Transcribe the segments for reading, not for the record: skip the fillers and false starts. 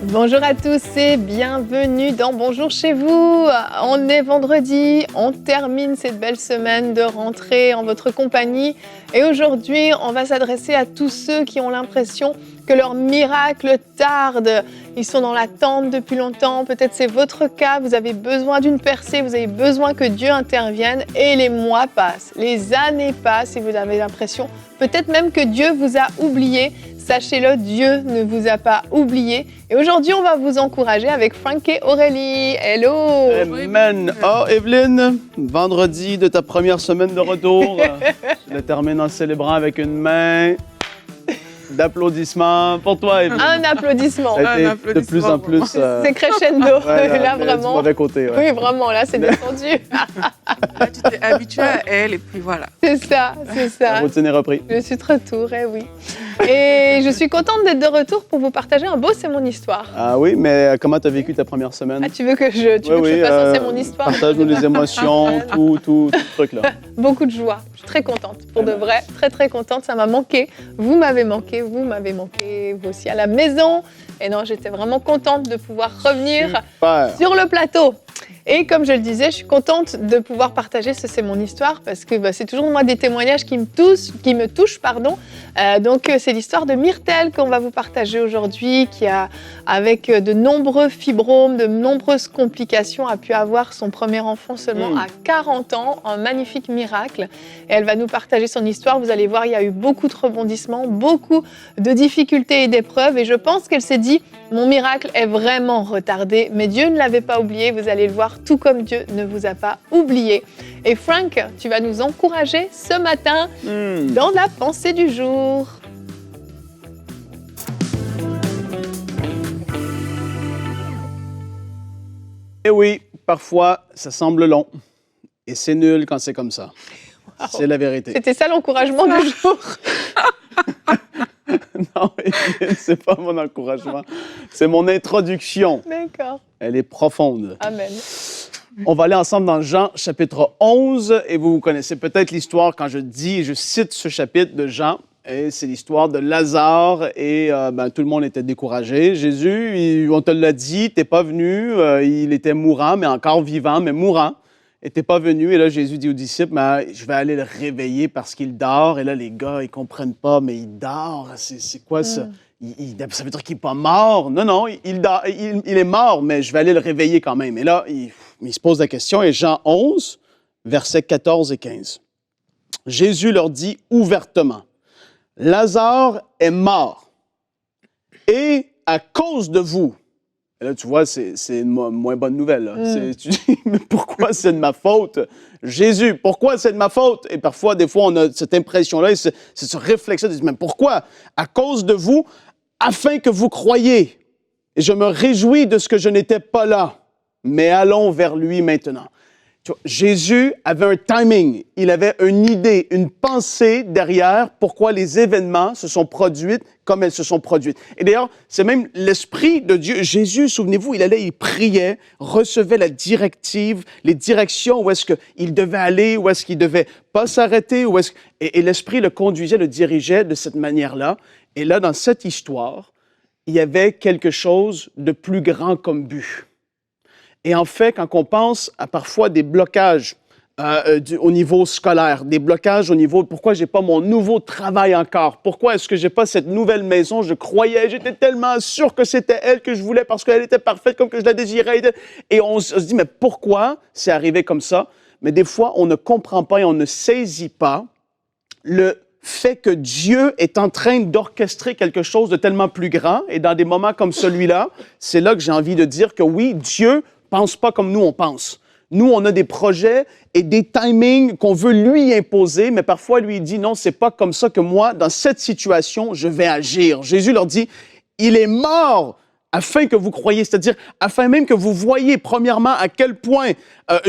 Bonjour à tous et bienvenue dans Bonjour chez vous. On est vendredi, on termine cette belle semaine de rentrée en votre compagnie. Et aujourd'hui, on va s'adresser à tous ceux qui ont l'impression que leur miracle tarde. Ils sont dans l'attente depuis longtemps, peut-être c'est votre cas, vous avez besoin d'une percée, vous avez besoin que Dieu intervienne et les mois passent, les années passent et vous avez l'impression peut-être même que Dieu vous a oublié. Sachez-le, Dieu ne vous a pas oublié. Et aujourd'hui, on va vous encourager avec Frank et Aurélie. Hello! Amen! Oh, Evelyne, vendredi de ta première semaine de retour, je le termine en célébrant avec une main d'applaudissements pour toi, Evelyne. Un applaudissement. Ça a été de plus en plus... C'est crescendo, là, vraiment. Du mauvais côté, ouais. Oui, vraiment, là, c'est descendu. Là, tu t'es habitué à elle et puis voilà. C'est ça, c'est ça. La routine est reprise. Je suis de retour, oui. Et je suis contente d'être de retour pour vous partager un beau C'est mon histoire. Ah oui, mais comment tu as vécu ta première semaine? Ah, tu veux que je fasse un C'est mon histoire? Partage-nous les émotions, tout ce truc-là. Beaucoup de joie. Je suis très contente, pour de vrai. Très, très contente. Ça m'a manqué. Vous m'avez manqué, vous aussi à la maison. Et non, j'étais vraiment contente de pouvoir revenir sur le plateau. Et comme je le disais, je suis contente de pouvoir partager ce C'est mon histoire parce que c'est toujours moi des témoignages qui me touchent. Donc c'est l'histoire de Myrtle qu'on va vous partager aujourd'hui, qui a, avec de nombreux fibromes, de nombreuses complications, a pu avoir son premier enfant seulement à 40 ans, un magnifique miracle. Et elle va nous partager son histoire. Vous allez voir, il y a eu beaucoup de rebondissements, beaucoup de difficultés et d'épreuves. Et je pense qu'elle s'est dit, mon miracle est vraiment retardé, mais Dieu ne l'avait pas oublié. Vous allez le voir, tout comme Dieu ne vous a pas oublié. Et Frank, tu vas nous encourager ce matin dans la pensée du jour. Et oui, parfois, ça semble long. Et c'est nul quand c'est comme ça. Wow. C'est la vérité. C'était ça l'encouragement du jour. Non, c'est pas mon encouragement. C'est mon introduction. D'accord. Elle est profonde. Amen. On va aller ensemble dans Jean, chapitre 11. Et vous connaissez peut-être l'histoire quand je cite ce chapitre de Jean. Et c'est l'histoire de Lazare et tout le monde était découragé. Jésus, on te l'a dit, t'es pas venu. Il était mourant, mais encore vivant, mais mourant. Et t'es pas venu. Et là, Jésus dit aux disciples, je vais aller le réveiller parce qu'il dort. Et là, les gars, ils comprennent pas, mais il dort. C'est quoi ça? Ça veut dire qu'il n'est pas mort. Non, il est mort, mais je vais aller le réveiller quand même. Et là, il se pose la question. Et Jean 11, versets 14 et 15. Jésus leur dit ouvertement, Lazare est mort. Et à cause de vous, et là, tu vois, c'est une moins bonne nouvelle. Là. Tu dis, mais pourquoi c'est de ma faute? Jésus, pourquoi c'est de ma faute? Et parfois, des fois, on a cette impression-là, c'est ce réflexe-là de dire, mais pourquoi? À cause de vous, afin que vous croyiez. Et je me réjouis de ce que je n'étais pas là. Mais allons vers lui maintenant. Tu vois, Jésus avait un timing, il avait une idée, une pensée derrière pourquoi les événements se sont produits comme elles se sont produites. Et d'ailleurs, c'est même l'Esprit de Dieu. Jésus, souvenez-vous, il priait, recevait la directive, les directions, où est-ce qu'il devait aller, où est-ce qu'il devait pas s'arrêter, et l'Esprit le conduisait, le dirigeait de cette manière-là. Et là, dans cette histoire, il y avait quelque chose de plus grand comme but. Et en fait, quand on pense à parfois des blocages au niveau scolaire, des blocages au niveau « pourquoi j'ai pas mon nouveau travail encore? Pourquoi est-ce que j'ai pas cette nouvelle maison? Je croyais, j'étais tellement sûr que c'était elle que je voulais parce qu'elle était parfaite comme que je la désirais. » Et on se dit « mais pourquoi c'est arrivé comme ça? » Mais des fois, on ne comprend pas et on ne saisit pas le fait que Dieu est en train d'orchestrer quelque chose de tellement plus grand. Et dans des moments comme celui-là, c'est là que j'ai envie de dire que oui, Dieu pense pas comme nous, on pense. Nous, on a des projets et des timings qu'on veut lui imposer, mais parfois, lui, il dit, non, c'est pas comme ça que moi, dans cette situation, je vais agir. Jésus leur dit, il est mort afin que vous croyiez, c'est-à-dire afin même que vous voyez, premièrement, à quel point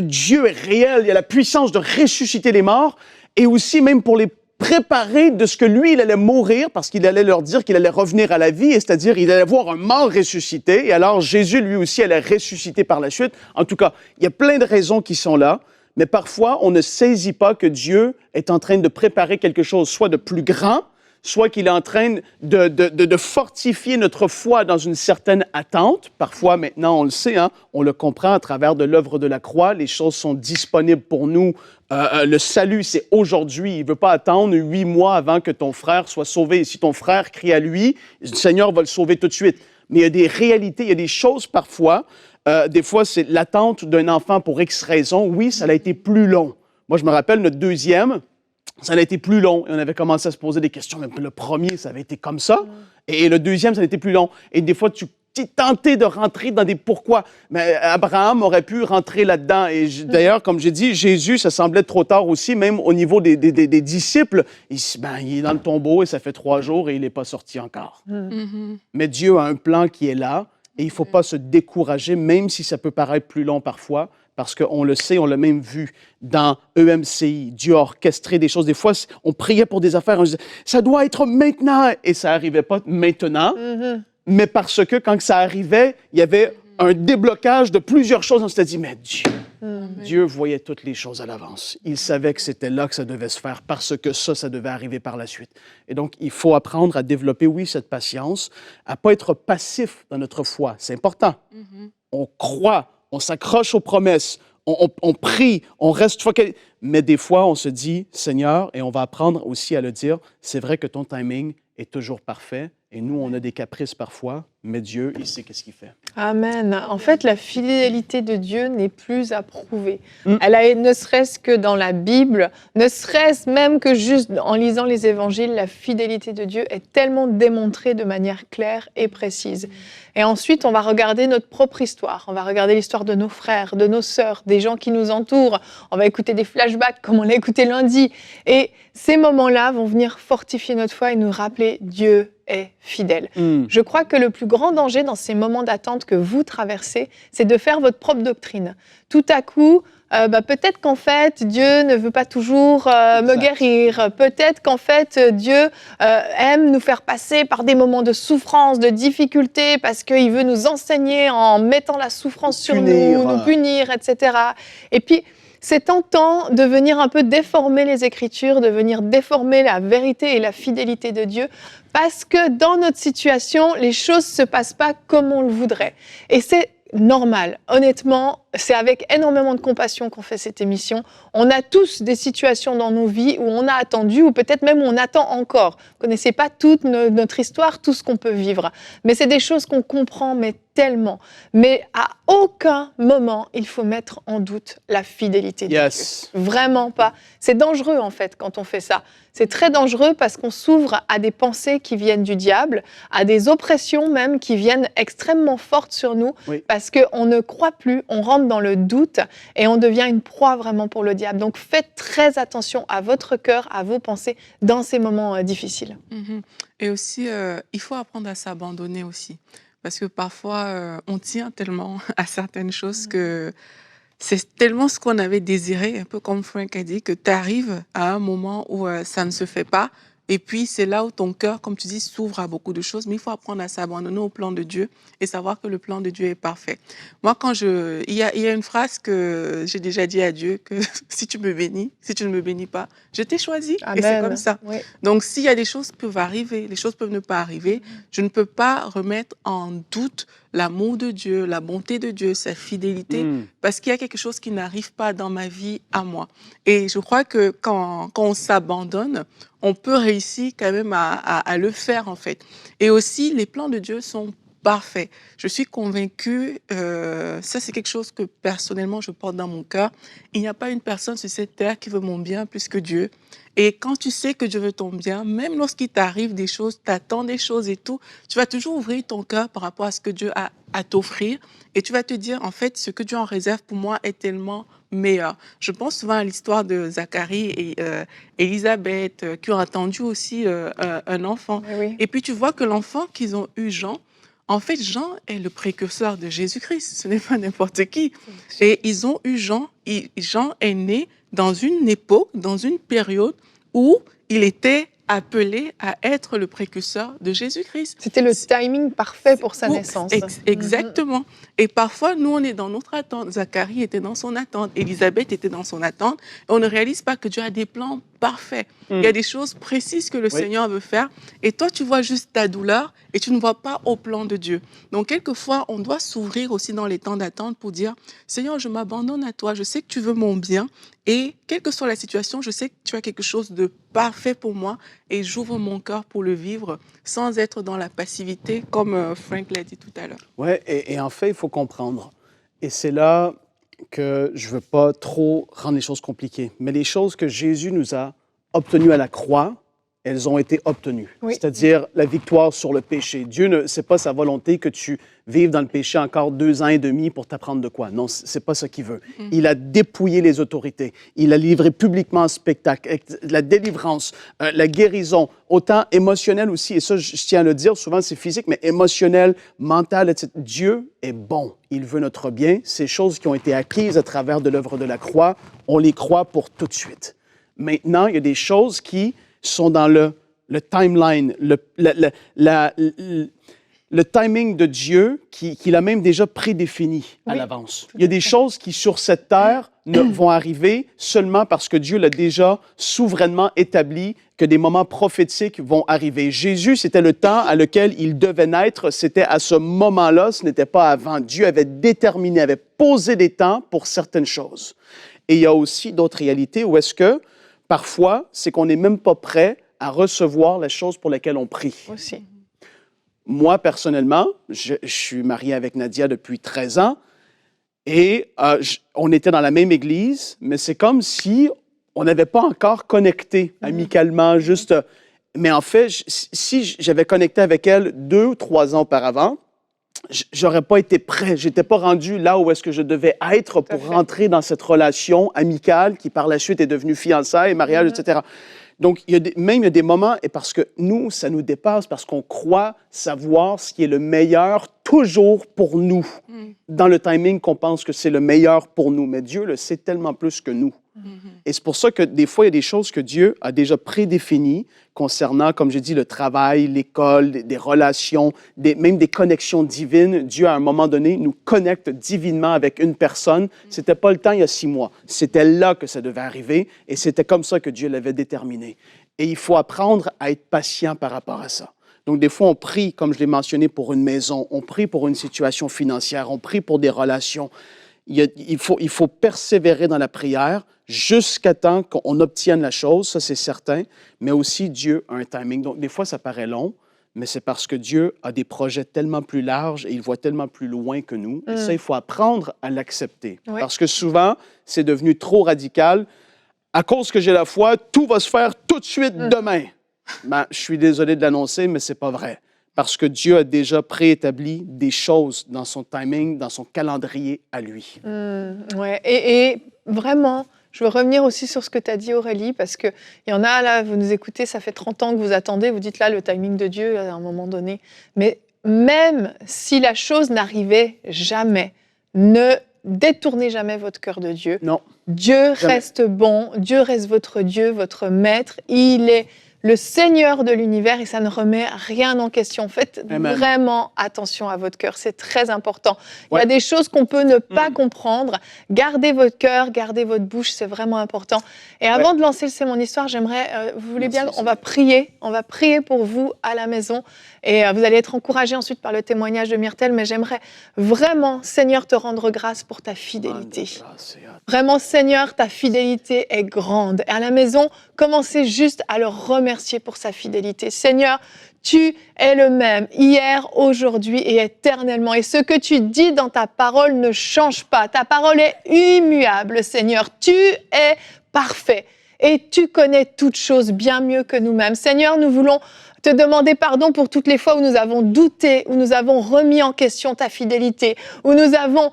Dieu est réel, il y a la puissance de ressusciter les morts, et aussi même pour les préparer de ce que lui, il allait mourir, parce qu'il allait leur dire qu'il allait revenir à la vie, et c'est-à-dire il allait voir un mort ressuscité, et alors Jésus, lui aussi, allait ressusciter par la suite. En tout cas, il y a plein de raisons qui sont là, mais parfois, on ne saisit pas que Dieu est en train de préparer quelque chose, soit de plus grand, soit qu'il est en train de fortifier notre foi dans une certaine attente. Parfois, maintenant, on le sait, hein, on le comprend à travers de l'œuvre de la croix. Les choses sont disponibles pour nous. Le salut, c'est aujourd'hui. Il ne veut pas attendre 8 mois avant que ton frère soit sauvé. Et si ton frère crie à lui, le Seigneur va le sauver tout de suite. Mais il y a des réalités, il y a des choses parfois. Des fois, c'est l'attente d'un enfant pour X raison. Oui, ça a été plus long. Moi, je me rappelle, notre deuxième, ça a été plus long. Et on avait commencé à se poser des questions. Même le premier, ça avait été comme ça. Et le deuxième, ça a été plus long. Et des fois, tu es tenté de rentrer dans des pourquoi. Mais Abraham aurait pu rentrer là-dedans. Et d'ailleurs, comme j'ai dit, Jésus, ça semblait trop tard aussi, même au niveau des disciples. Il est dans le tombeau et ça fait 3 jours et il n'est pas sorti encore. Mais Dieu a un plan qui est là. Et il ne faut pas se décourager, même si ça peut paraître plus long parfois, parce qu'on le sait, on l'a même vu dans EMCI. Dieu a orchestré des choses. Des fois, on priait pour des affaires, on disait « ça doit être maintenant », et ça n'arrivait pas maintenant, mais parce que quand ça arrivait, il y avait un déblocage de plusieurs choses. On s'était dit « mais Dieu voyait toutes les choses à l'avance. Il savait que c'était là que ça devait se faire parce que ça devait arriver par la suite. » Et donc, il faut apprendre à développer, oui, cette patience, à ne pas être passif dans notre foi. C'est important. On croit, on s'accroche aux promesses, on prie, on reste focalisé. Mais des fois, on se dit, Seigneur, et on va apprendre aussi à le dire, c'est vrai que ton timing est toujours parfait. Et nous, on a des caprices parfois, mais Dieu, il sait qu'est-ce qu'il fait. Amen. En fait, la fidélité de Dieu n'est plus à prouver. Elle a, ne serait-ce que dans la Bible, ne serait-ce même que juste en lisant les évangiles, la fidélité de Dieu est tellement démontrée de manière claire et précise. Et ensuite, on va regarder notre propre histoire. On va regarder l'histoire de nos frères, de nos sœurs, des gens qui nous entourent. On va écouter des flashbacks comme on l'a écouté lundi. Et ces moments-là vont venir fortifier notre foi et nous rappeler Dieu est fidèle. Je crois que le plus grand danger dans ces moments d'attente que vous traversez, c'est de faire votre propre doctrine. Tout à coup, peut-être qu'en fait, Dieu ne veut pas toujours me guérir. Peut-être qu'en fait, Dieu aime nous faire passer par des moments de souffrance, de difficulté, parce qu'il veut nous enseigner en mettant la souffrance sur nous punir, etc. Et puis, c'est tentant de venir un peu déformer les Écritures, de venir déformer la vérité et la fidélité de Dieu, parce que dans notre situation, les choses ne se passent pas comme on le voudrait. Et c'est normal. Honnêtement, c'est avec énormément de compassion qu'on fait cette émission. On a tous des situations dans nos vies où on a attendu, ou peut-être même où on attend encore. Vous ne connaissez pas toute notre histoire, tout ce qu'on peut vivre. Mais c'est des choses qu'on comprend, mais tellement. Mais à aucun moment, il faut mettre en doute la fidélité de Dieu. Vraiment pas. C'est dangereux, en fait, quand on fait ça. C'est très dangereux parce qu'on s'ouvre à des pensées qui viennent du diable, à des oppressions même qui viennent extrêmement fortes sur nous, parce qu'on ne croit plus, on rentre dans le doute et on devient une proie vraiment pour le diable. Donc faites très attention à votre cœur, à vos pensées dans ces moments difficiles. Et aussi, il faut apprendre à s'abandonner aussi. Parce que parfois, on tient tellement à certaines choses que c'est tellement ce qu'on avait désiré, un peu comme Frank a dit, que tu arrives à un moment où ça ne se fait pas. Et puis, c'est là où ton cœur, comme tu dis, s'ouvre à beaucoup de choses. Mais il faut apprendre à s'abandonner au plan de Dieu et savoir que le plan de Dieu est parfait. Moi, il y a une phrase que j'ai déjà dit à Dieu, que si tu me bénis, si tu ne me bénis pas, je t'ai choisi. Amen. Et c'est comme ça. Oui. Donc, s'il y a des choses qui peuvent arriver, les choses peuvent ne pas arriver, je ne peux pas remettre en doute l'amour de Dieu, la bonté de Dieu, sa fidélité, parce qu'il y a quelque chose qui n'arrive pas dans ma vie à moi. Et je crois que quand on s'abandonne, on peut réussir quand même à le faire, en fait. Et aussi, les plans de Dieu sont parfaits. Je suis convaincue, ça c'est quelque chose que personnellement je porte dans mon cœur. Il n'y a pas une personne sur cette terre qui veut mon bien plus que Dieu. Et quand tu sais que Dieu veut ton bien, même lorsqu'il t'arrive des choses, t'attends des choses et tout, tu vas toujours ouvrir ton cœur par rapport à ce que Dieu a à t'offrir. Et tu vas te dire, en fait, ce que Dieu en réserve pour moi est tellement meilleur. Je pense souvent à l'histoire de Zacharie et Élisabeth, qui ont attendu aussi un enfant. Oui. Et puis tu vois que l'enfant qu'ils ont eu, Jean, en fait, Jean est le précurseur de Jésus-Christ. Ce n'est pas n'importe qui. Et ils ont eu Jean. Jean est né dans une époque, dans une période où il était appelé à être le précurseur de Jésus-Christ. C'était le timing parfait pour sa naissance. Exactement. Et parfois, nous, on est dans notre attente. Zacharie était dans son attente. Élisabeth était dans son attente. Et on ne réalise pas que Dieu a des plans parfaits. Il y a des choses précises que le Seigneur veut faire. Et toi, tu vois juste ta douleur et tu ne vois pas au plan de Dieu. Donc, quelquefois, on doit s'ouvrir aussi dans les temps d'attente pour dire, Seigneur, je m'abandonne à toi. Je sais que tu veux mon bien. Et quelle que soit la situation, je sais que tu as quelque chose de parfait pour moi. Et j'ouvre mon cœur pour le vivre sans être dans la passivité, comme Frank l'a dit tout à l'heure. Oui, et en fait, il faut comprendre. Et c'est là que je ne veux pas trop rendre les choses compliquées. Mais les choses que Jésus nous a obtenues à la croix, elles ont été obtenues. Oui. C'est-à-dire la victoire sur le péché. Dieu, ce n'est pas sa volonté que tu vives dans le péché encore 2 ans et demi pour t'apprendre de quoi. Non, ce n'est pas ce qu'il veut. Il a dépouillé les autorités. Il a livré publiquement un spectacle, la délivrance, la guérison, autant émotionnelle aussi. Et ça, je tiens à le dire, souvent c'est physique, mais émotionnel, mental, etc. Dieu est bon. Il veut notre bien. Ces choses qui ont été acquises à travers de l'œuvre de la croix, on les croit pour tout de suite. Maintenant, il y a des choses qui sont dans le timeline, le timing de Dieu qu'il a même déjà prédéfini à l'avance. Il y a des choses qui, sur cette terre, vont arriver seulement parce que Dieu l'a déjà souverainement établi, que des moments prophétiques vont arriver. Jésus, c'était le temps à lequel il devait naître, c'était à ce moment-là, ce n'était pas avant. Dieu avait déterminé, avait posé des temps pour certaines choses. Et il y a aussi d'autres réalités où est-ce que, parfois, c'est qu'on n'est même pas prêt à recevoir les choses pour lesquelles on prie. Aussi. Moi, personnellement, je suis marié avec Nadia depuis 13 ans et on était dans la même église, mais c'est comme si on n'avait pas encore connecté amicalement, juste... Mais en fait, si j'avais connecté avec elle 2 ou 3 ans auparavant, j'aurais pas été prêt. J'étais pas rendu là où est-ce que je devais être pour rentrer dans cette relation amicale qui, par la suite, est devenue fiançailles, mariage, etc. Donc, il y a des moments, et parce que nous, ça nous dépasse, parce qu'on croit savoir ce qui est le meilleur toujours pour nous, dans le timing qu'on pense que c'est le meilleur pour nous. Mais Dieu le sait tellement plus que nous. Et c'est pour ça que des fois, il y a des choses que Dieu a déjà prédéfinies concernant, comme j'ai dit, le travail, l'école, des relations, même des connexions divines. Dieu, à un moment donné, nous connecte divinement avec une personne. C'était pas le temps il y a 6 mois. C'était là que ça devait arriver et c'était comme ça que Dieu l'avait déterminé. Et il faut apprendre à être patient par rapport à ça. Donc, des fois, on prie, comme je l'ai mentionné, pour une maison, on prie pour une situation financière, on prie pour des relations. Il faut persévérer dans la prière jusqu'à temps qu'on obtienne la chose, ça c'est certain, mais aussi Dieu a un timing. Donc, des fois, ça paraît long, mais c'est parce que Dieu a des projets tellement plus larges et il voit tellement plus loin que nous. Et ça, il faut apprendre à l'accepter. Oui. Parce que souvent, c'est devenu trop radical. À cause que j'ai la foi, tout va se faire tout de suite demain. Ben, je suis désolé de l'annoncer, mais c'est pas vrai. Parce que Dieu a déjà préétabli des choses dans son timing, dans son calendrier à lui. Ouais. Et vraiment, je veux revenir aussi sur ce que tu as dit, Aurélie, parce qu'il y en a, là, vous nous écoutez, ça fait 30 ans que vous attendez, vous dites là, le timing de Dieu, à un moment donné. Mais même si la chose n'arrivait jamais, ne détournez jamais votre cœur de Dieu. Non. Dieu reste bon, Dieu reste votre Dieu, votre maître. Il est le Seigneur de l'univers et ça ne remet rien en question. Faites vraiment attention à votre cœur, c'est très important. Il y a des choses qu'on peut ne pas comprendre. Gardez votre cœur, gardez votre bouche, c'est vraiment important. Et avant de lancer le C'est mon histoire, j'aimerais, vous voulez bien, on va prier pour vous à la maison. Et vous allez être encouragés ensuite par le témoignage de Myrtle, mais j'aimerais vraiment, Seigneur, te rendre grâce pour ta fidélité. Vraiment, Seigneur, ta fidélité est grande. Et à la maison, commencez juste à le remercier pour sa fidélité. Seigneur, tu es le même, hier, aujourd'hui et éternellement. Et ce que tu dis dans ta parole ne change pas. Ta parole est immuable, Seigneur. Tu es parfait et tu connais toutes choses bien mieux que nous-mêmes. Seigneur, nous voulons te demander pardon pour toutes les fois où nous avons douté, où nous avons remis en question ta fidélité, où nous avons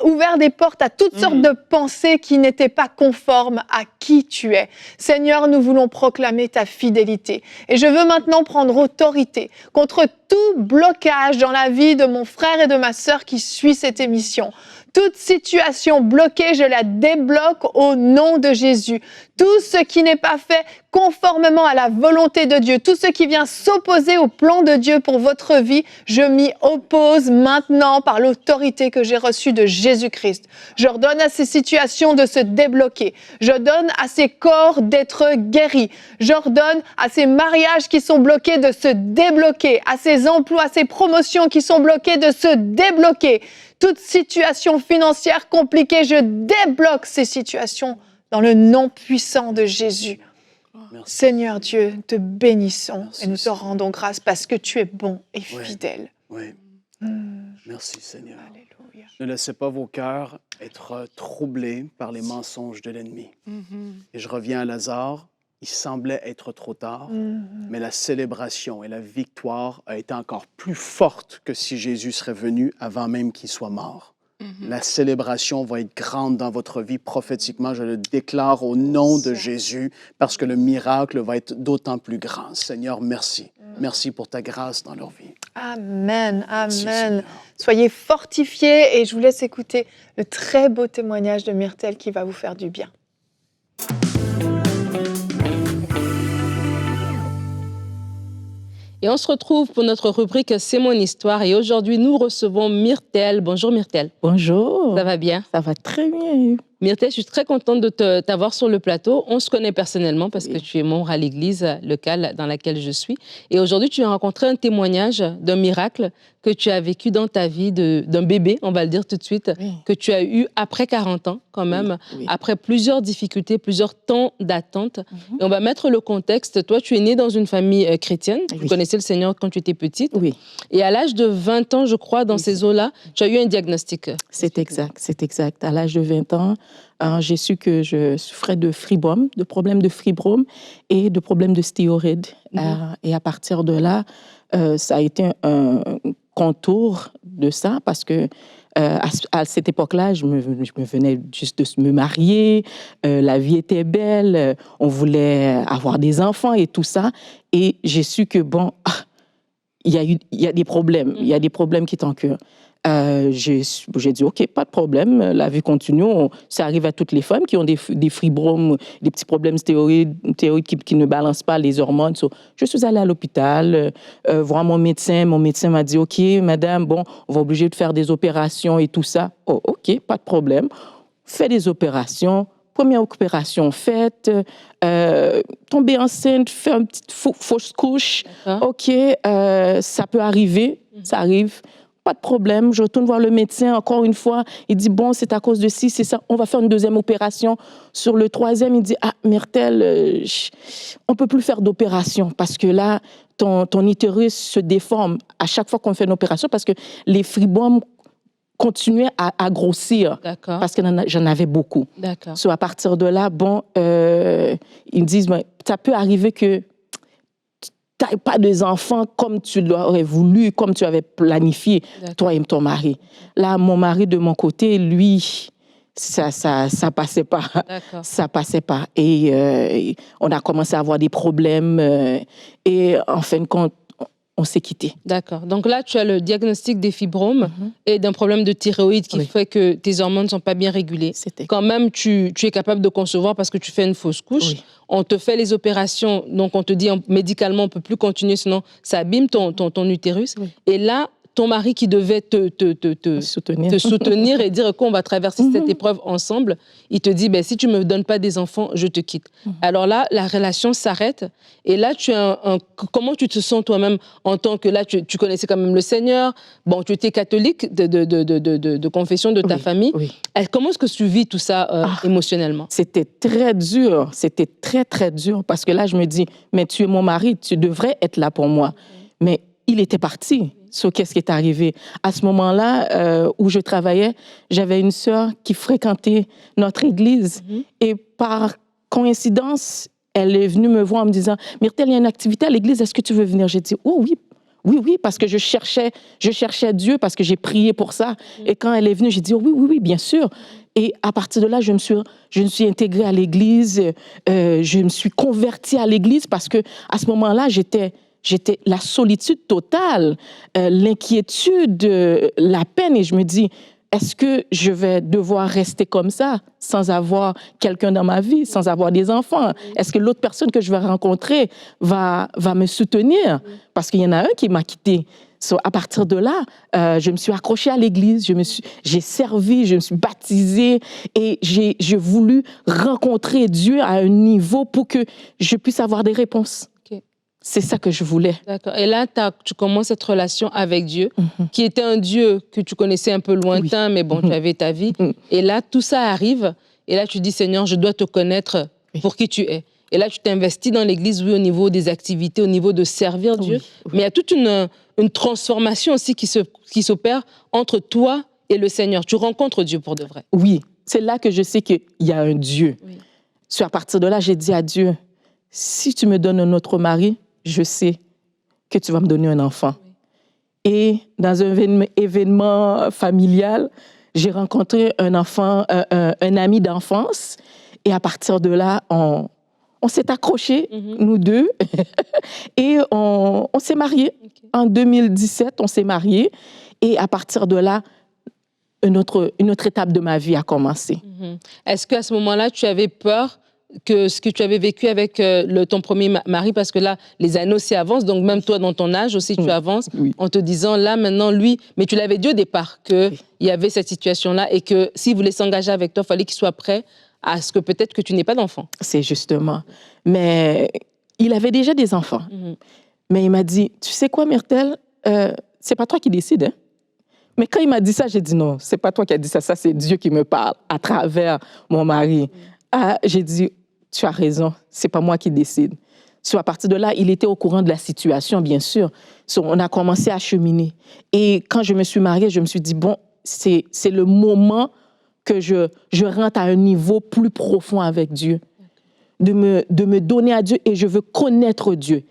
ouvert des portes à toutes sortes de pensées qui n'étaient pas conformes à qui tu es. Seigneur, nous voulons proclamer ta fidélité. Et je veux maintenant prendre autorité contre tout blocage dans la vie de mon frère et de ma sœur qui suit cette émission. Toute situation bloquée, je la débloque au nom de Jésus. Tout ce qui n'est pas fait conformément à la volonté de Dieu. Tout ce qui vient s'opposer au plan de Dieu pour votre vie, je m'y oppose maintenant par l'autorité que j'ai reçue de Jésus-Christ. J'ordonne à ces situations de se débloquer. J'ordonne à ces corps d'être guéris. J'ordonne à ces mariages qui sont bloqués de se débloquer, à ces emplois, à ces promotions qui sont bloquées de se débloquer. Toute situation financière compliquée, je débloque ces situations dans le nom puissant de Jésus. Merci. Seigneur Dieu, te bénissons. Merci, et nous te rendons grâce parce que tu es bon et fidèle. Oui. Merci Seigneur. Alléluia. Ne laissez pas vos cœurs être troublés par les mensonges de l'ennemi. Et je reviens à Lazare. Il semblait être trop tard, mais la célébration et la victoire a été encore plus forte que si Jésus serait venu avant même qu'il soit mort. La célébration va être grande dans votre vie prophétiquement. Je le déclare au nom de Jésus parce que le miracle va être d'autant plus grand. Seigneur, merci. Merci pour ta grâce dans leur vie. Amen, amen. Merci, soyez fortifiés et je vous laisse écouter le très beau témoignage de Myrtelle qui va vous faire du bien. Et on se retrouve pour notre rubrique « C'est mon histoire ». Et aujourd'hui, nous recevons Myrtelle. Bonjour Myrtelle. Bonjour. Ça va bien? Ça va très bien. Myrtelle, je suis très contente de t'avoir sur le plateau. On se connaît personnellement parce que tu es membre à l'église locale dans laquelle je suis. Et aujourd'hui, tu as rencontré un témoignage d'un miracle que tu as vécu dans ta vie, d'un bébé, on va le dire tout de suite, que tu as eu après 40 ans quand même, après plusieurs difficultés, plusieurs temps d'attente. Et on va mettre le contexte. Toi, tu es née dans une famille chrétienne. Tu connaissais le Seigneur quand tu étais petite. Et à l'âge de 20 ans, je crois, dans ces eaux-là, tu as eu un diagnostic. C'est exact, c'est exact. À l'âge de 20 ans, j'ai su que je souffrais de fibrome, de problèmes de fibrome et de problèmes de stéroïdes. Et à partir de là, ça a été un contour de ça parce que à cette époque-là, je me venais juste de me marier, la vie était belle, on voulait avoir des enfants et tout ça. Et j'ai su que, bon, il y a des problèmes, il y a des problèmes qui t'encurent. J'ai dit, OK, pas de problème, la vie continue. Ça arrive à toutes les femmes qui ont des fibromes, des petits problèmes stéroïdes qui ne balancent pas les hormones. Je suis allée à l'hôpital voir mon médecin. Mon médecin m'a dit, OK, madame, bon, on va obliger de faire des opérations et tout ça. Oh, OK, pas de problème. Fais des opérations. Première opération faite, tomber enceinte, faire une petite fausse couche. OK, ça peut arriver, ça arrive. Pas de problème, je retourne voir le médecin encore une fois. Il dit, bon, c'est à cause de ci, c'est ça. On va faire une deuxième opération. Sur le troisième, il dit, ah, Myrtelle, on ne peut plus faire d'opération parce que là, ton utérus se déforme à chaque fois qu'on fait une opération parce que les fibromes continuaient à grossir parce que j'en avais beaucoup. À partir de là, bon, ils me disent, ça peut arriver que tu n'as pas des enfants comme tu l'aurais voulu, comme tu avais planifié, toi et ton mari. Là, mon mari, de mon côté, lui, ça passait pas. Ça passait pas. Et on a commencé à avoir des problèmes. Et en fin de compte, on s'est quittés. D'accord. Donc là, tu as le diagnostic des fibromes et d'un problème de thyroïde qui fait que tes hormones ne sont pas bien régulées. Quand même, tu es capable de concevoir parce que tu fais une fausse couche. On te fait les opérations, donc on te dit médicalement, on ne peut plus continuer, sinon ça abîme ton utérus. Et là, ton mari qui devait te soutenir et dire qu'on va traverser cette épreuve ensemble, il te dit, si tu ne me donnes pas des enfants, je te quitte. Alors là, la relation s'arrête. Et là, comment tu te sens toi-même en tant que là, tu connaissais quand même le Seigneur, bon, tu étais catholique de confession de ta famille. Comment est-ce que tu vis tout ça émotionnellement? C'était très dur, c'était très, très dur parce que là, je me dis, mais tu es mon mari, tu devrais être là pour moi. Mais il était parti. Qu'est-ce qui est arrivé? À ce moment-là, où je travaillais, j'avais une sœur qui fréquentait notre église. Et par coïncidence, elle est venue me voir en me disant, Myrtelle, il y a une activité à l'église, est-ce que tu veux venir? J'ai dit, oh oui, parce que je cherchais Dieu, parce que j'ai prié pour ça. Et quand elle est venue, j'ai dit, oh, oui, bien sûr. Et à partir de là, je me suis intégrée à l'église, je me suis convertie à l'église parce que à ce moment-là, j'étais la solitude totale, l'inquiétude, la peine. Et je me dis, est-ce que je vais devoir rester comme ça, sans avoir quelqu'un dans ma vie, sans avoir des enfants? Est-ce que l'autre personne que je vais rencontrer va me soutenir? Parce qu'il y en a un qui m'a quittée. À partir de là, je me suis accrochée à l'église, j'ai servi, je me suis baptisée et j'ai voulu rencontrer Dieu à un niveau pour que je puisse avoir des réponses. Okay. C'est ça que je voulais. D'accord. Et là, tu commences cette relation avec Dieu, qui était un Dieu que tu connaissais un peu lointain, mais bon, tu avais ta vie. Et là, tout ça arrive. Et là, tu dis, Seigneur, je dois te connaître pour qui tu es. Et là, tu t'investis dans l'église, oui, au niveau des activités, au niveau de servir Dieu. Mais il y a toute une transformation aussi qui s'opère entre toi et le Seigneur. Tu rencontres Dieu pour de vrai. Oui, c'est là que je sais qu'il y a un Dieu. Oui. À partir de là, j'ai dit à Dieu, si tu me donnes un autre mari, je sais que tu vas me donner un enfant. Oui. Et dans un événement familial, j'ai rencontré un enfant, un ami d'enfance. Et à partir de là, on s'est accrochés, nous deux, et on s'est mariés. Okay. En 2017, on s'est mariés. Et à partir de là, une autre étape de ma vie a commencé. Est-ce qu'à ce moment-là, tu avais peur que ce que tu avais vécu avec ton premier mari, parce que là, les années aussi avancent, donc même toi, dans ton âge aussi, tu avances, en te disant, là, maintenant, lui... Mais tu l'avais dit au départ qu'il y avait cette situation-là et que s'il voulait s'engager avec toi, il fallait qu'il soit prêt à ce que peut-être que tu n'aies pas d'enfant. C'est justement. Mais il avait déjà des enfants. Mais il m'a dit, tu sais quoi, Myrtle, c'est pas toi qui décides. Hein? Mais quand il m'a dit ça, j'ai dit non, c'est pas toi qui as dit ça, ça c'est Dieu qui me parle à travers mon mari. J'ai dit, tu as raison, c'est pas moi qui décide. À partir de là, il était au courant de la situation, bien sûr. On a commencé à cheminer. Et quand je me suis mariée, je me suis dit, bon, c'est le moment que je rentre à un niveau plus profond avec Dieu, de me donner à Dieu, et je veux connaître Dieu.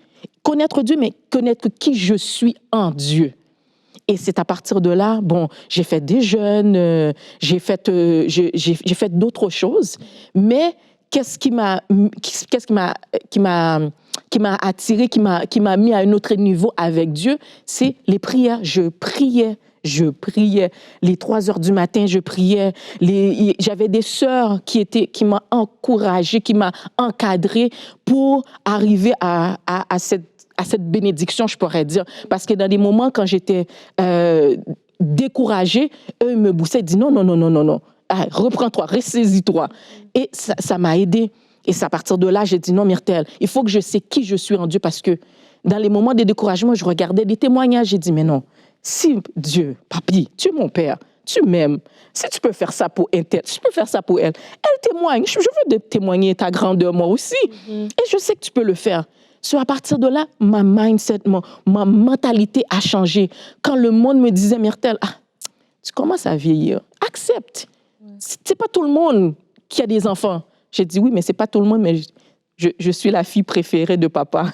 Connaître Dieu, mais connaître qui je suis en Dieu. Et c'est à partir de là, bon, j'ai fait des jeûnes, j'ai fait d'autres choses, mais qu'est-ce qui m'a attiré, qui m'a mis à un autre niveau avec Dieu, c'est les prières. Je priais. Les 3 heures du matin, je priais. J'avais des sœurs qui m'ont encouragée, qui m'ont encadrée pour arriver à cette bénédiction, je pourrais dire. Parce que dans des moments, quand j'étais découragée, eux me boussaient, ils disaient non. Ah, reprends-toi, ressaisis-toi. Et ça m'a aidée. Et c'est à partir de là, j'ai dit non, Myrtle, il faut que je sais qui je suis en Dieu, parce que dans les moments de découragement, je regardais des témoignages, j'ai dit mais non, si Dieu, papi, tu es mon père, tu m'aimes, si tu peux faire ça pour un tel, tu peux faire ça pour elle. Elle témoigne, je veux témoigner ta grandeur moi aussi. Et je sais que tu peux le faire. À partir de là, ma mindset, ma mentalité a changé. Quand le monde me disait, Myrtle, tu commences à vieillir, accepte. C'est pas tout le monde qui a des enfants. J'ai dit oui, mais c'est pas tout le monde, mais je suis la fille préférée de papa.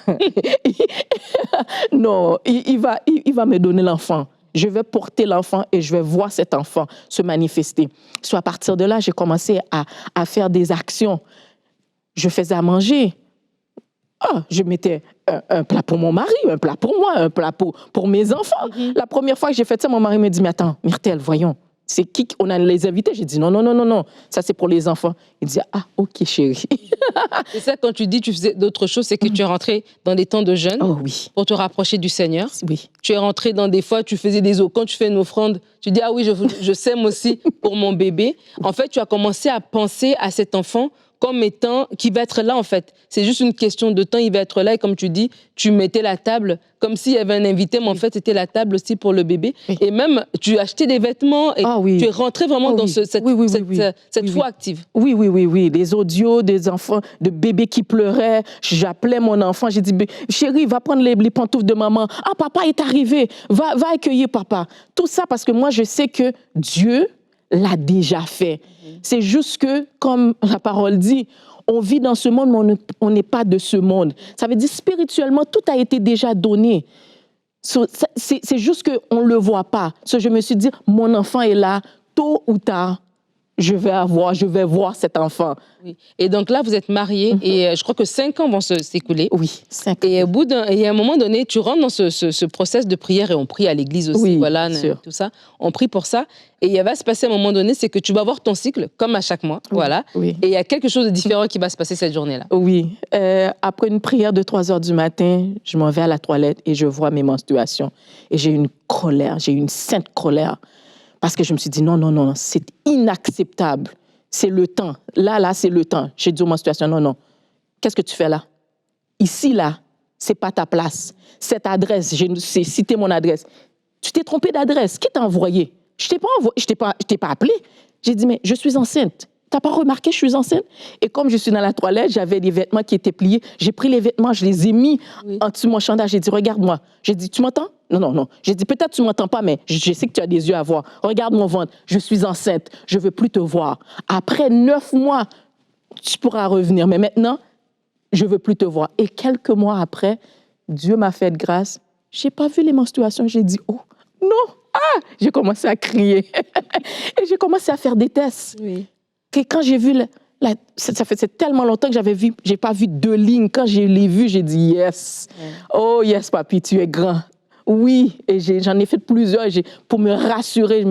Non, il va me donner l'enfant. Je vais porter l'enfant et je vais voir cet enfant se manifester. À partir de là, j'ai commencé à faire des actions. Je faisais à manger. Je mettais un plat pour mon mari, un plat pour moi, un plat pour mes enfants. La première fois que j'ai fait ça, mon mari me dit, mais attends, Myrtle, voyons, c'est qui on a les invités? J'ai dit, non, ça c'est pour les enfants. Il dit, ok chérie. Et ça, quand tu dis tu faisais d'autres choses, c'est que tu es rentrée dans des temps de jeûne pour te rapprocher du Seigneur. Oui. Tu es rentrée dans des fois, tu faisais quand tu fais une offrande, tu dis, oui, je sème aussi pour mon bébé. En fait, tu as commencé à penser à cet enfant comme étant, qui va être là en fait. C'est juste une question de temps, il va être là, et comme tu dis, tu mettais la table comme s'il y avait un invité, mais en fait c'était la table aussi pour le bébé. Et même, tu achetais des vêtements et tu es rentrée vraiment dans cette foi active. Oui, des audios, des enfants, de bébés qui pleuraient. J'appelais mon enfant, j'ai dit, chérie, va prendre les pantoufles de maman. Papa est arrivé, va accueillir papa. Tout ça parce que moi je sais que Dieu l'a déjà fait. C'est juste que, comme la parole dit, on vit dans ce monde, mais on n'est pas de ce monde. Ça veut dire spirituellement, tout a été déjà donné. C'est juste qu'on ne le voit pas. Je me suis dit, mon enfant est là, tôt ou tard, je vais voir cet enfant. Oui. Et donc là, vous êtes mariés et je crois que 5 ans vont s'écouler. Oui, 5 ans. Et à un moment donné, tu rentres dans ce process de prière et on prie à l'église aussi, Oui, voilà, sûr. tout ça. On prie pour ça. Et il va se passer à un moment donné, c'est que tu vas voir ton cycle, comme à chaque mois, voilà. Oui. Et il y a quelque chose de différent qui va se passer cette journée-là. Oui. Après une prière de 3 heures du matin, je m'en vais à la toilette et je vois mes menstruations. Et j'ai une colère, j'ai une sainte colère. Parce que je me suis dit, non, c'est inacceptable. C'est le temps. Là, c'est le temps. J'ai dit aux menstruations, non. Qu'est-ce que tu fais là? Ici, là, c'est pas ta place. Cette adresse, j'ai cité mon adresse. Tu t'es trompé d'adresse. Qui t'a envoyé? Je t'ai pas appelé. J'ai dit, mais je suis enceinte. T'as pas remarqué, je suis enceinte? Et comme je suis dans la toilette, j'avais des vêtements qui étaient pliés. J'ai pris les vêtements, je les ai mis en dessous de mon chandail. J'ai dit, regarde-moi. J'ai dit, tu m'entends? Non. J'ai dit, peut-être tu m'entends pas, mais je sais que tu as des yeux à voir. Regarde mon ventre. Je suis enceinte. Je veux plus te voir. Après 9 mois, tu pourras revenir. Mais maintenant, je veux plus te voir. Et quelques mois après, Dieu m'a fait de grâce. J'ai pas vu les menstruations. J'ai dit, oh, non. J'ai commencé à crier. Et j'ai commencé à faire des tests. Oui. Et quand j'ai vu, ça faisait tellement longtemps que j'ai pas vu 2 lignes. Quand je l'ai vu, j'ai dit yes. Oh yes, papi, tu es grand. Oui, et j'en ai fait plusieurs pour me rassurer.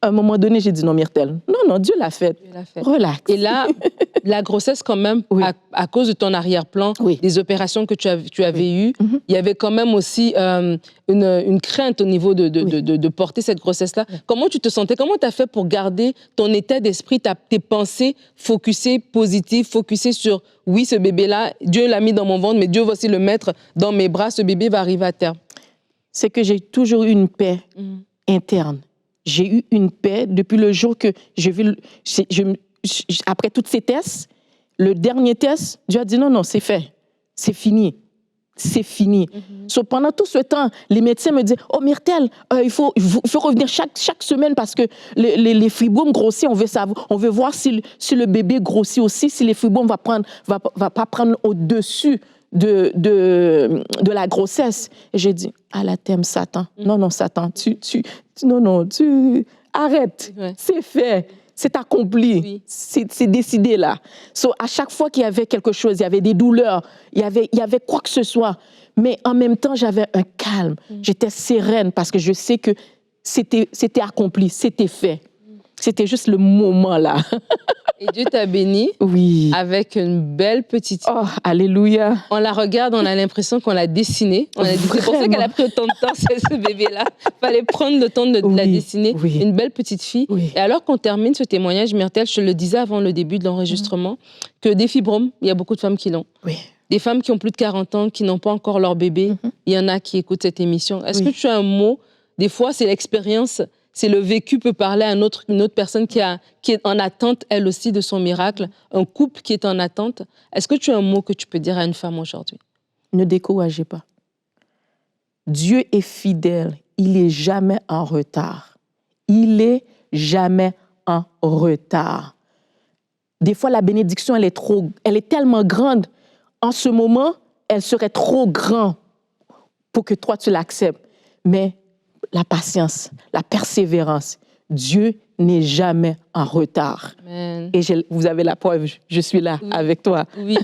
À un moment donné, j'ai dit non, Myrtle. Non, Dieu l'a fait. Relax. Et là, la grossesse, quand même, à cause de ton arrière-plan, des opérations que tu avais eues, il y avait quand même aussi une crainte au niveau de porter cette grossesse-là. Comment tu te sentais? Comment tu as fait pour garder ton état d'esprit, tes pensées focusées, positives, focusées sur oui, ce bébé-là, Dieu l'a mis dans mon ventre, mais Dieu va aussi le mettre dans mes bras, ce bébé va arriver à terme? C'est que j'ai toujours eu une paix interne. J'ai eu une paix depuis le jour que j'ai vu... après tous ces tests, le dernier test, Dieu a dit non, c'est fait. C'est fini. C'est fini. So, pendant tout ce temps, les médecins me disaient, oh Myrtle, il faut revenir chaque semaine parce que les fibromes grossissent, on veut voir si le bébé grossit aussi, si les fibromes va pas prendre au-dessus de la grossesse. Et j'ai dit, la thème Satan. Non, Satan, tu arrête. C'est fait. C'est accompli. Oui. C'est décidé là. So, à chaque fois qu'il y avait quelque chose, il y avait des douleurs, il y avait quoi que ce soit. Mais en même temps, j'avais un calme. J'étais sereine parce que je sais que c'était accompli, c'était fait. C'était juste le moment là. Et Dieu t'a béni avec une belle petite fille. Oh, alléluia. On la regarde, on a l'impression qu'on l'a dessinée. C'est pour ça qu'elle a pris autant de temps, ce bébé-là. Il fallait prendre le temps de la dessiner. Une belle petite fille. Et alors qu'on termine ce témoignage, Myrtle, je le disais avant le début de l'enregistrement, que des fibromes, il y a beaucoup de femmes qui l'ont. Des femmes qui ont plus de 40 ans, qui n'ont pas encore leur bébé. Il y en a qui écoutent cette émission. Est-ce que tu as un mot? Des fois, c'est l'expérience. C'est le vécu peut parler à une autre personne qui est en attente, elle aussi, de son miracle, un couple qui est en attente. Est-ce que tu as un mot que tu peux dire à une femme aujourd'hui? Ne découragez pas. Dieu est fidèle. Il n'est jamais en retard. Il est jamais en retard. Des fois, la bénédiction, elle est tellement grande. En ce moment, elle serait trop grande pour que toi, tu l'acceptes. Mais la patience, la persévérance. Dieu n'est jamais en retard. Amen. Et vous avez la preuve, je suis là avec toi. Oui,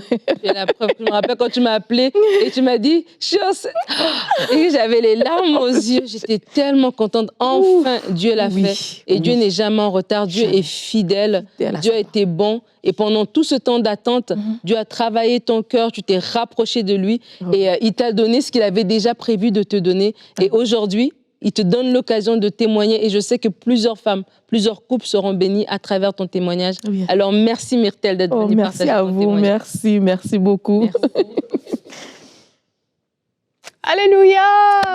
j'ai la preuve. Je me rappelle quand tu m'as appelée et tu m'as dit « Et j'avais les larmes aux yeux. J'étais tellement contente. Enfin, Dieu l'a fait. Et Dieu n'est jamais en retard. Dieu est fidèle. Dieu a été bon. Et pendant tout ce temps d'attente, Dieu a travaillé ton cœur. Tu t'es rapproché de lui. Et il t'a donné ce qu'il avait déjà prévu de te donner. Et aujourd'hui, il te donne l'occasion de témoigner et je sais que plusieurs femmes, plusieurs couples seront bénis à travers ton témoignage. Oui. Alors, merci Myrtle d'être venue partager ton témoignage. Merci beaucoup. Merci. Alléluia!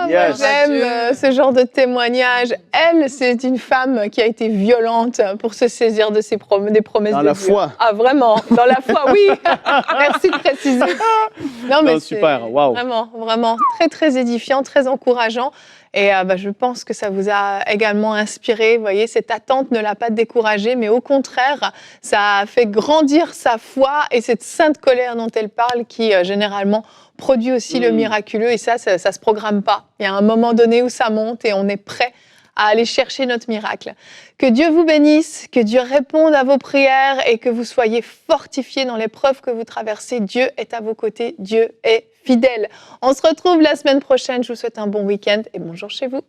Yes. Moi, j'aime ce genre de témoignage. Elle, c'est une femme qui a été violente pour se saisir de des promesses de Dieu. Dans la foi. Ah, vraiment? Dans la foi, oui. Merci de préciser. Non, mais super. Wow. Vraiment très, très édifiant, très encourageant. Et je pense que ça vous a également inspiré. Vous voyez, cette attente ne l'a pas découragée, mais au contraire, ça a fait grandir sa foi et cette sainte colère dont elle parle qui, généralement, produit aussi le miraculeux. Et ça se programme pas. Il y a un moment donné où ça monte et on est prêt à aller chercher notre miracle. Que Dieu vous bénisse, que Dieu réponde à vos prières et que vous soyez fortifiés dans l'épreuve que vous traversez. Dieu est à vos côtés, Dieu est fidèle. On se retrouve la semaine prochaine. Je vous souhaite un bon week-end et bonjour chez vous.